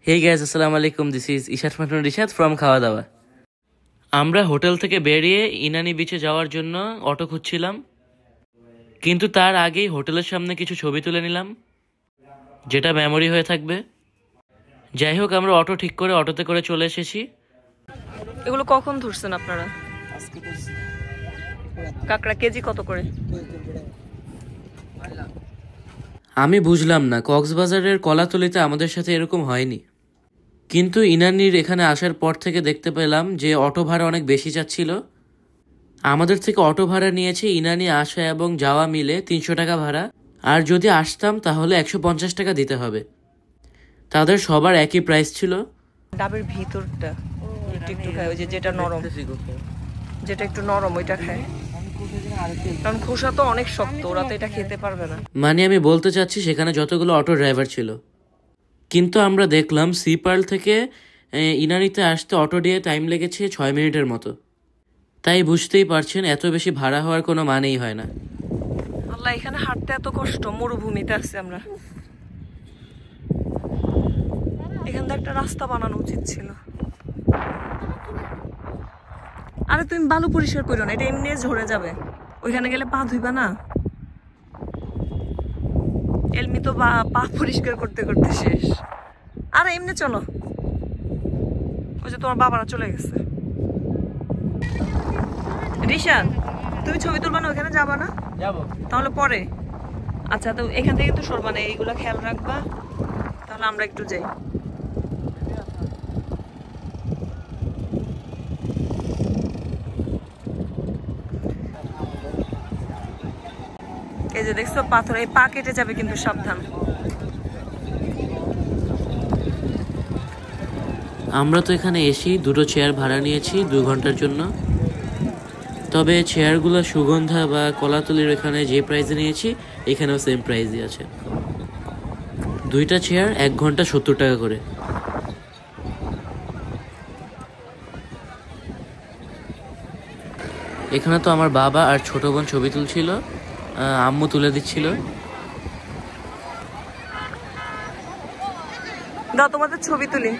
Hey guys, আসসালামু আলাইকুম. This is Ishat Matun Rishad from খাওয়া দাওয়া. আমরা হোটেল থেকে বেরিয়ে ইনানি বিচে যাওয়ার জন্য অটো খুঁজছিলাম, কিন্তু তার আগেই হোটেলের সামনে কিছু ছবি তুলে নিলাম, যেটা মেমোরি হয়ে থাকবে. যাই হোক, আমরা অটো ঠিক করে অটোতে করে চলে এসেছি. এগুলো কখন ধরছেন আপনারা? কাঁকড়া কেজি কত করে? আমি বুঝলাম না, কক্সবাজারের কলাতলিতে আমাদের সাথে এরকম হয়নি, কিন্তু ইনানির এখানে আসার পর থেকে দেখতে পেলাম যে অটো ভাড়া অনেক বেশি চাচ্ছিল. আমাদের থেকে অটো ভাড়া নিয়েছে ইনানি আসা এবং যাওয়া মিলে 300 টাকা ভাড়া, আর যদি আসতাম তাহলে 150 টাকা দিতে হবে. তাদের সবার একই প্রাইস ছিল. ডাবের ভিতরটা একটু একটু খায়, ওই যে যেটা নরম, যেটা একটু নরম ওইটা খায়, কারণ খোসা তো অনেক শক্ত, ওরা তো এটা খেতে পারবে না. মানে আমি বলতে চাচ্ছি সেখানে যতগুলো অটো ড্রাইভার ছিল, কিন্তু আমরা দেখলাম সি পার্ল থেকে ইনানিতে আসতে অটো দিয়ে টাইম লেগেছে 6 মিনিটের মতো. তাই বুঝতেই পারছেন এত বেশি ভাড়া হওয়ার কোনো মানেই হয় না. আল্লাহ, এখানে হাঁটতে এত কষ্ট, মরুভূমিতে আসছি আমরা. এখান থেকে একটা রাস্তা বানানো উচিত ছিল. আরে তুমি বালু পরিষ্কার করো না, এটা এমনি ঝরে যাবে. ওইখানে গেলে পা ধুইবা না? এলমি তো পা পরিষ্কার করতে করতে শেষ. আরে এমনি চলো, ওই যে তোমার বাবারা চলে গেছে. রিশান, তুমি ছবি তুলবা না? ওইখানে যাবা না? যাবো তাহলে পরে. আচ্ছা, তো এখান থেকে তো সরবা না, এইগুলা খেয়াল রাখবা. তাহলে আমরা একটু যাই. এই যে দেখছো পাথর, এই পা কেটে যাবে কিন্তু, সাবধান. আমরা তো এখানে এসেই 2টো চেয়ার ভাড়া নিয়েছি 2 ঘন্টার জন্য. তবে চেয়ারগুলো সুগন্ধা বা কলাতলির এখানে যে প্রাইসে নিয়েছি এখানেও সেম প্রাইসই আছে. 2টা চেয়ার 1 ঘন্টা 70 টাকা করে. এখানে তো আমার বাবা আর ছোট বোন ছবি তুলছিল, আম্মু তুলে দিচ্ছিল. দাও তোমাদের ছবি তুলি.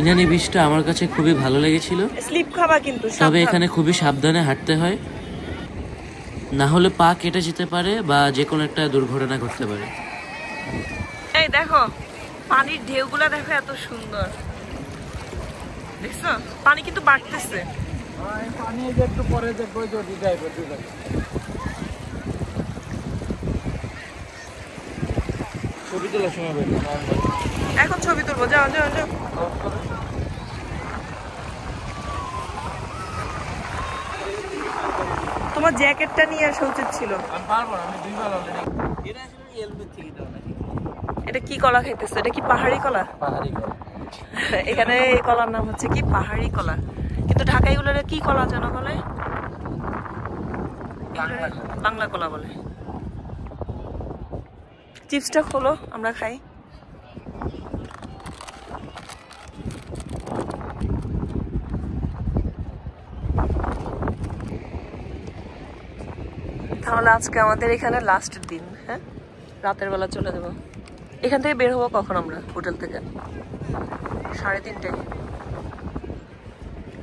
ইনানি বিচটা আমার কাছে খুবই ভালো লেগেছিল. স্লিপ খাবা কিন্তু, তবে এখানে খুবই সাবধানে হাঁটতে হয়, না হলে পা কেটে যেতে পারে বা যে কোনো একটা দুর্ঘটনা ঘটতে পারে. এই দেখো পানির ঢেউগুলা, দেখো এত সুন্দর. দেখছো পানি কিন্তু বাড়তেছে. ছবি তোলার সময় এখন ছবি তুলবো, যাও যাও যাও. তোমার জ্যাকেটটা নিয়ে আসা উচিত ছিল. এটা কি কলা খাইতেছো? এটা কি পাহাড়ি কলা? এখানে এই কলার নাম হচ্ছে কি পাহাড়ি কলা, কিন্তু ঢাকায় গুলো কি কলা যেন বলে? বাংলা কলা বলে. চিপসটা খোলো, আমরা খাই. তাহলে আজকে আমাদের এখানে লাস্টের দিন. হ্যাঁ, রাতের বেলা চলে যাবো. এখান থেকে বের হবো কখন আমরা হোটেল থেকে? 3:30টায়.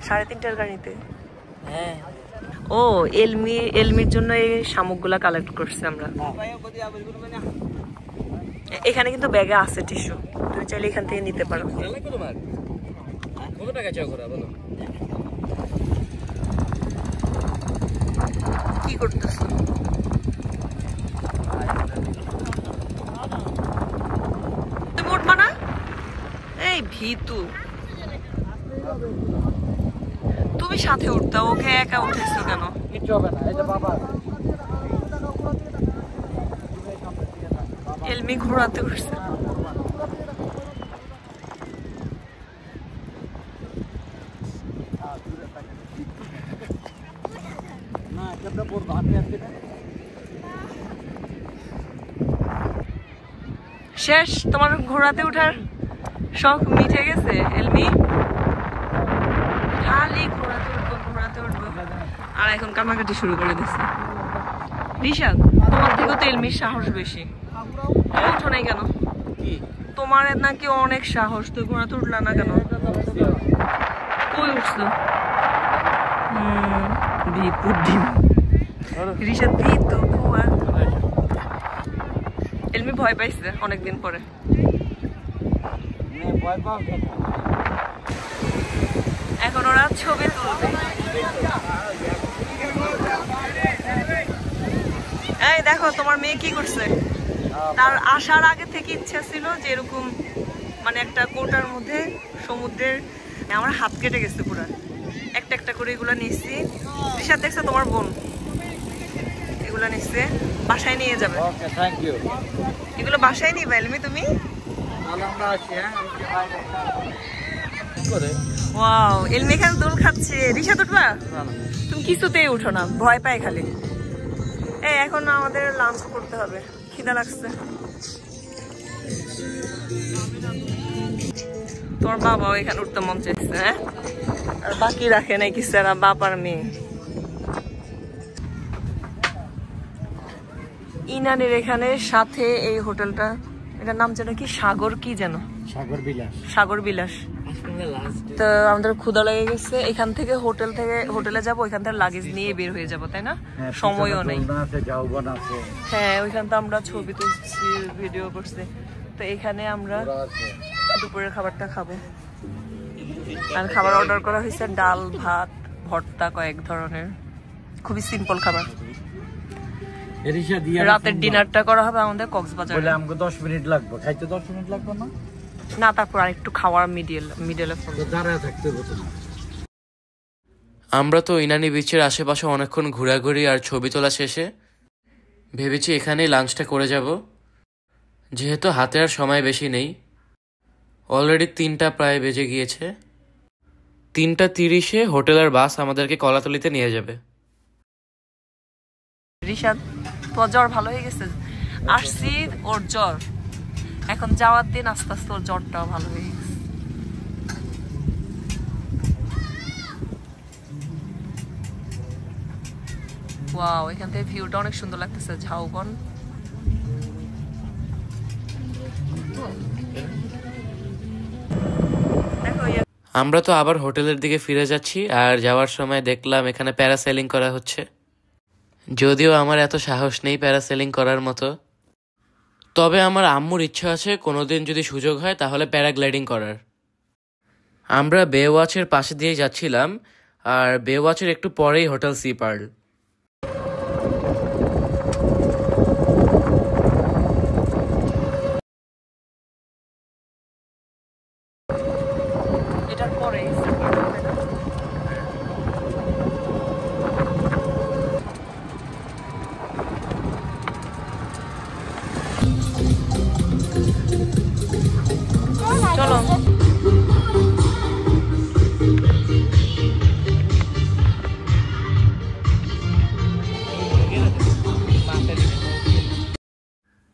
3:30টার গাড়িতে. হ্যাঁ. ও, এলমির জন্য এই শামুকগুলা কালেক্ট করছে আমরা. এখানে কিন্তু ব্যাগে আছে টিস্যু, তুমি চাইলে এখান থেকে নিতে পারো. কি করতেছ? তুমি উঠবা না? এই ভীতু, তুমি সাথে উঠতা, ওকে একা উঠেছো কেন? এলমি ঘোরাতে উঠছে. শেষ তোমার ঘোরাতে ওঠার শখ মিটে গেছে এলমি? খালি ঘোরাতে উঠবো, আর এখন কান্নাকাটি শুরু করে দিচ্ছে. রিশাদ, তোমার থেকে তো এলমির সাহস বেশি। উঠো নাই কেন? তোমার নাকি অনেক সাহস, তুই ঘোড়াতে উঠলা না কেন? কই উঠছো? বিপুর ডিম রিশাদ দিই তো কুয়া। এলমি ভয় পাইছে অনেকদিন পরে। এখন ওরা ছবি তুলবে। এই দেখো তোমার মেয়ে কি করছে। তার আসার আগে থেকে ইচ্ছা ছিল যে এরকম মানে একটা কোটার মধ্যে সমুদ্রের, আমার হাত কেটে গেছে পুরো। একটা একটা করে এগুলো নিচ্ছি। রিশাদ দেখছো তোমার বোন এগুলো নিচ্ছে, বাসায় নিয়ে যাবে। এগুলো বাসায় নিবে এলমি তুমি? ওয়াও, এলমি এখানে দোল খাচ্ছে। রিশাদ উঠবা? তুমি কিছুতেই উঠো না, ভয় পায় খালি। এই এখন আমাদের লাঞ্চ করতে হবে, খিদা লাগছে। তোমার বাবাও এখানে উঠতে মন চাইছে। হ্যাঁ, আর বাকি রাখে নাই কিছু, বাপ আর মেয়ে। ইনানের এখানে সাথে এই হোটেলটা, এটার নাম যেন কি, সাগর কি যেন, সাগর বিলাস। তো আমাদের ক্ষুধা লেগে গেছে, এখান থেকে হোটেলে যাবো, ওইখান থেকে লাগেজ নিয়ে বের হয়ে যাবো, তাই না? সময়ও নেই। হ্যাঁ, ওইখান থেকে আমরা ছবি তুলছি, ভিডিও করছি। তো এখানে আমরা দুপুরের খাবারটা খাবো। আর খাবার অর্ডার করা হয়েছে ডাল, ভাত, ভর্তা, কয়েক ধরনের, খুবই সিম্পল খাবার। রাতের ডিনারটা করা হবে আমাদের কক্সবাজারে। বলে আমাকে 10 মিনিট লাগবে, খাইতে 10 মিনিট লাগবে না? না, তারপর আরেকটু খাওয়ার মিডলে দাঁড়ায় থাকতে হবে। আমরা তো ইনানি বিচের আশেপাশে অনেকক্ষণ ঘোরাঘুরি আর ছবি তোলা শেষে ভেবেছি এখানেই লাঞ্চটা করে যাব, যেহেতু হাতে আর সময় বেশি নেই। অলরেডি 3টা প্রায় বেজে গিয়েছে। 3:30-এ হোটেলের বাস আমাদেরকে কলাতলিতে নিয়ে যাবে। রিশাদ, তোর জ্বর ভালো হয়ে গেছে? আসছি ওর জ্বর, এখন যাওয়ার দিন আস্তে আস্তে ওর জ্বরটাও ভালো হয়ে গেছে। ওয়াও, এখান থেকে ভিউটা অনেক সুন্দর লাগতেছে, ঝাউবন। আমরা তো আবার হোটেলের দিকে ফিরে যাচ্ছি, আর যাওয়ার সময় দেখলাম এখানে প্যারাসেলিং করা হচ্ছে। যদিও আমার এত সাহস নেই প্যারাসেলিং করার মতো, তবে আমার আম্মুর ইচ্ছা আছে কোনোদিন যদি সুযোগ হয় তাহলে প্যারাগ্লাইডিং করার। আমরা বে ওয়াচের পাশে দিয়ে যাচ্ছিলাম, আর বে ওয়াচের একটু পরেই হোটেল সি পার্ল। এটার পরে চলো।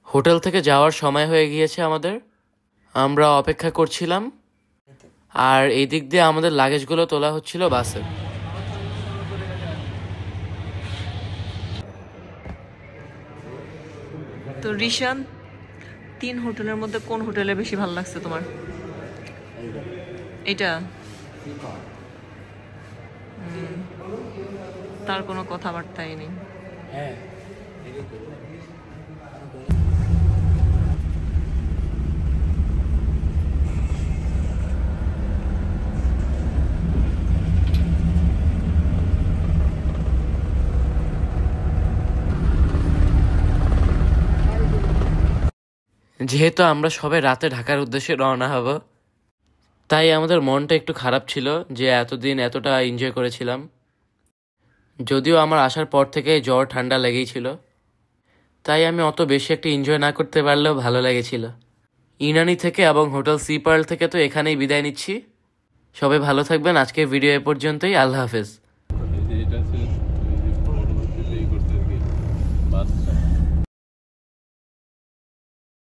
হোটেল থেকে যাওয়ার সময় হয়ে গিয়েছে আমাদের। আমরা অপেক্ষা করছিলাম, আর এই দিক দিয়ে আমাদের লাগেজগুলো তোলা হচ্ছিল বাসে। তো রিশান, 3 হোটেলের মধ্যে কোন হোটেলে বেশি ভালো লাগছে তোমার? এটা তার কোনো কথাবার্তাই নেই। যেহেতু আমরা সবাই রাতে ঢাকার উদ্দেশ্যে রওনা হব, তাই আমাদের মনটা একটু খারাপ ছিল যে এতদিন এতটা এনজয় করেছিলাম। যদিও আমার আসার পর থেকে জ্বর ঠান্ডা লেগেই ছিল, তাই আমি অত বেশি একটা এনজয় না করতে পারলেও ভালো লেগেছিল। ইনানি থেকে এবং হোটেল সি পার্ল থেকে তো এখানেই বিদায় নিচ্ছি। সবাই ভালো থাকবেন। আজকের ভিডিও এ পর্যন্তই। আল্লাহ হাফেজ।